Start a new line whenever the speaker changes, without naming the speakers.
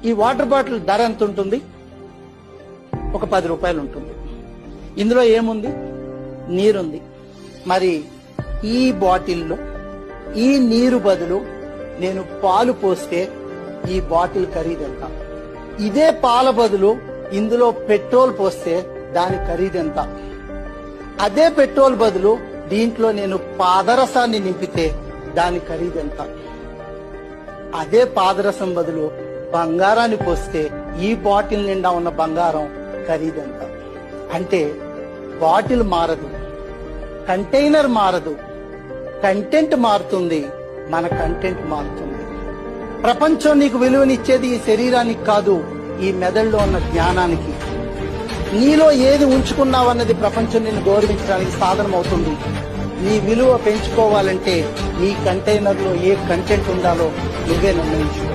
ఈ water bottle ధర ఎంత ఉంటుంది? ఒక 10 రూపాయలు ఉంటుంది. ఇందులో ఏముంది? నీరుంది. మరి ఈ బాటిల్లో ఈ నీరు బదులు నేను పాలు పోస్తే ఈ బాటిల్ ఖరీదెంత? ఇదే పాల బదులు ఇందులో పెట్రోల్ పోస్తే దాని ఖరీదెంత? అదే పెట్రోల్ బదులు దీంట్లో నేను పాదరసాన్ని నింపితే దాని ఖరీదెంత? అదే పాదరసం బదులు బంగారాన్ని పోస్తే ఈ బాటిల్ నిండా ఉన్న బంగారం ఖరీదెంత? అంటే బాటిల్ మారదు, కంటైనర్ మారదు, కంటెంట్ మారుతుంది, మన కంటెంట్ మారుతుంది. ప్రపంచం నీకు విలువనిచ్చేది ఈ శరీరానికి కాదు, ఈ మెదడులో ఉన్న జ్ఞానానికి. నీలో ఏది ఉంచుకున్నావన్నది ప్రపంచం నిన్ను గౌరవించడానికి సాధనం అవుతుంది. నీ విలువ పెంచుకోవాలంటే నీ కంటైనర్ లో ఏ కంటెంట్ ఉండాలో నువ్వే నిర్ణయించుకో.